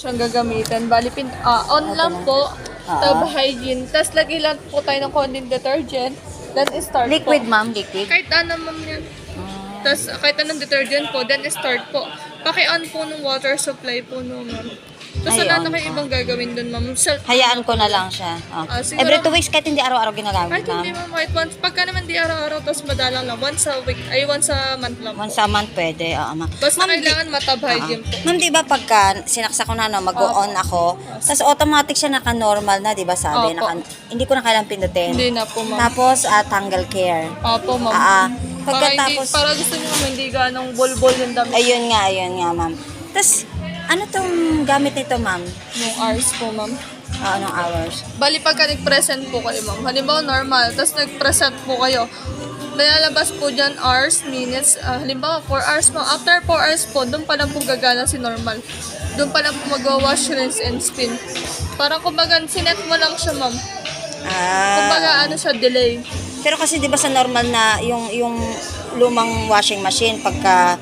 siyang gagamitin. Bali, on lang po, tub hygiene. Tapos, lagay lang po tayo ng konting detergent. Then, start Liquid, po. ma'am, liquid. Kahit ano, ma'am, yan. Tapos, kahit anong detergent po, then start po. Paki-on po ng water supply po, no, ma'am. Tapos, Ay, wala on na kayo po. ibang gagawin dun, ma'am. Hayaan ko na lang siya. Siguro- Every 2 weeks, kahit hindi araw-araw ginagamit, Kahit hindi, ma'am. ma'am, kahit once. Pagka naman di araw-araw, tapos madalang lang. Once a week, once a month lang. Once a month pwede. Oo, ma'am. Basta Ma'am, kailangan matab hygiene po. Ma'am, di ba pagka sinaksak ko na, no, mag-on ako, tapos automatic siya naka-normal na, di ba sabi? Opo. Hindi ko na kailangan pindutin. Hindi na po, ma'am. Tapos, tanggal care. Opo, ma'am. Pagkatapos, Para gusto niyo ma'am, hindi ganong bol-bol yung damit. ayun nga, ma'am. Tapos, ano tong gamit nito, ma'am? Yung hours po, ma'am. Anong hours? Bali, pagka nag-present po kayo, ma'am. Halimbawa, normal. Tapos nag-present po kayo. Lalabas po dyan hours, minutes. Halimbawa, 4 hours, ma'am. After 4 hours po, doon pa lang po gagana si normal. Doon pa lang po mag-wash, rinse, and spin. Parang kumbaga, sinet mo lang siya, ma'am. Kumbaga, ano siya, delay. Pero kasi 'di ba sa normal na yung lumang washing machine pagka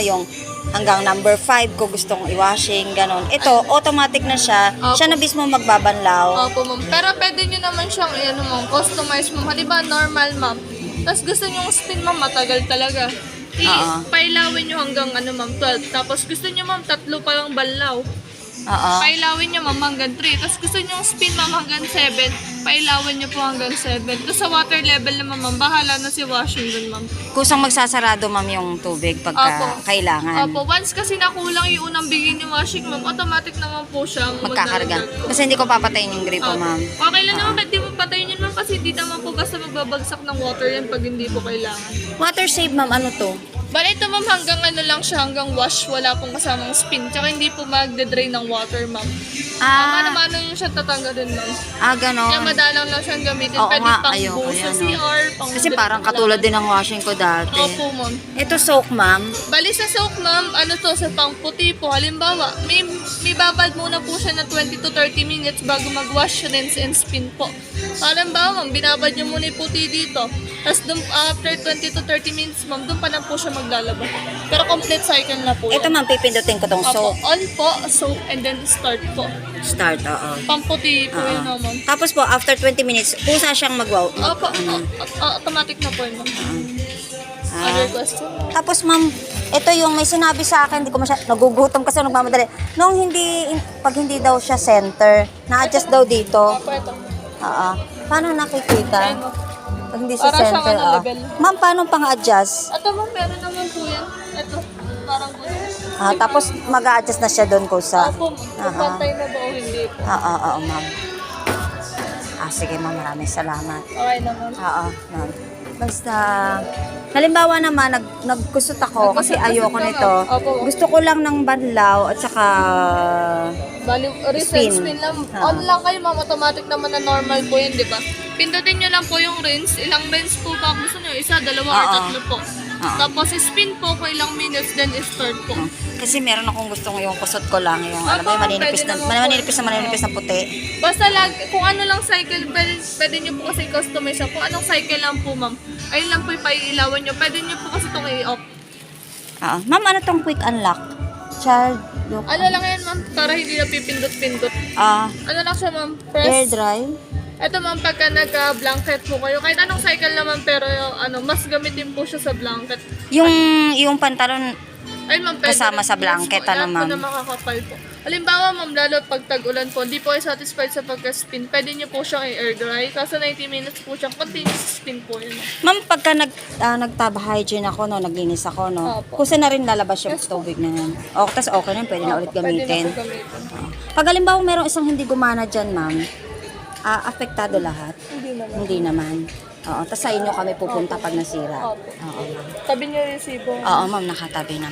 yung hanggang number 5 ko gustong i-washing ganon. Ito automatic na siya. Opo. Siya na mismo magbabanlaw. Opo, ma'am. Pero pwede nyo naman siyang, ma'am, customize, ma'am. Halimbawa, normal, ma'am. Tapos gusto nyo yung spin, ma'am, matagal talaga. Pailawin nyo hanggang, ma'am, 12. Tapos gusto nyo, ma'am, 3 pa lang banlaw. Pailawin nyo, ma'am, hanggang 3. Tapos gusto nyo yung spin, ma'am, hanggang 7. Pailawin nyo po hanggang 7. Tapos sa water level naman, ma'am, bahala na si washing dun, ma'am. Kusang magsasarado ma'am yung tubig pagka Opo. kailangan. Opo, once kasi nakulang yung unang bigay ni washing, ma'am, automatic naman po siyang Magkakarga. magdadagdag. Kasi hindi ko papatayin yung gripo, Opo. ma'am. Okay lang naman, pwede mo patayin yun, ma'am, kasi hindi naman po basta magbabagsak ng water yan pag hindi po kailangan. Water save, ma'am, ano to? Bale, ito, ma'am, hanggang lang siya, hanggang wash, wala pong kasamang spin. Tsaka hindi po magde-drain ng water, ma'am. Mano-mano yung siya tatanggalin, ma'am. Kaya Ganon. madalang lang siyang gamitin. Oo Pwede nga, pang ayoko buhos sa yan, CR, pang Kasi parang katulad din ng washing ko dati. Opo, ma'am. Ito soak, ma'am. Bali sa soak, ma'am, sa pang puti po. Halimbawa, may babad muna po siya na 20 to 30 minutes bago mag-wash, rinse, and spin po. Halimbawa, ma'am, binabad niyo muna yung puti dito. Tapos after 20 to 30 minutes, ma'am, doon pa lang po siya maglalaba. Pero complete cycle na po Ito, yan. ma'am, pipindutin ko tong Opo, soak. on po, soak, and then start po. Start, oo. Pamputi po yun, ma'am. Tapos po, after 20 minutes, kusa siyang mag-wow. Opo, automatic na po yun, ma'am. Other question? Tapos, ma'am, ito yung may sinabi sa akin, hindi ko nagugutom kasi nagmamadali. Pag hindi daw siya center, na-adjust daw dito. Opo, ito. Oo. Paano nakikita? Ayun, ma'am. Pag hindi siya Para siyang center, level. Ma'am, paano pang-adjust? Ito, ma'am, meron naman po yan. Ito, parang gano'n. Tapos, mag-a-adjust na siya doon kusa. Opo, kung pantay na ba o hindi po. Oo, ma'am. Sige, ma'am, maraming salamat. Okay naman. Ma'am. Basta, halimbawa naman, nagkusot ako kasi ayoko nito. Opo. Gusto ko lang ng banlaw at saka Bali, Spin. spin lang. On lang kayo, ma'am. Automatic naman na normal po yun, di ba? Pindutin nyo lang po yung rinse. Ilang rinse po ba gusto nyo? Isa, dalawa, or tatlo po. Tapos spin po kung ilang minutes, then start po. kasi meron akong gustong yung kusot ko lang yung alam mo Opo, yung maninipis pwede na naman maninipis na puti. Basta kung ano lang cycle, pwede nyo po kasi customize siya. Kung anong cycle lang po, ma'am. Ayun lang po yung paiilawan nyo. Pwede nyo po kasi itong i-off. Ma'am, ano tong quick unlock? Child look. Ano lang yan, ma'am? Para hindi na pipindot-pindot. Ano lang siya, ma'am? Air Press. dry. Ito, ma'am, pagka nag-blanket po kayo, kahit anong cycle naman, pero mas gamitin po siya sa blanket. Yung pantalon Ay, ma'am, pwede kasama rin sa po. blanket, Yes po, ano, lahat ma'am? po na makakapal po. Halimbawa, ma'am, lalo pag tag-ulan po, hindi po kayo satisfied sa pagka-spin, pwede nyo po siyang i-air dry. Kaso 90 minutes po siyang continuous spin po yun. Ma'am, pagka nag-tab hygiene ako, naglinis ako, Opo. kusa na rin lalabas yung tubig na yan. Tas okay na, pwede na ulit Pwede gamitin. na po gamitin. Pag halimbawa merong isang hindi gumana dyan, ma'am, apektado lahat? Hindi naman. Hindi naman. Tas sa inyo kami pupunta pag nasira. Opo. Oo, ma'am. Tabi nyo yung resibo. Oo, ma'am, nakatabi naman.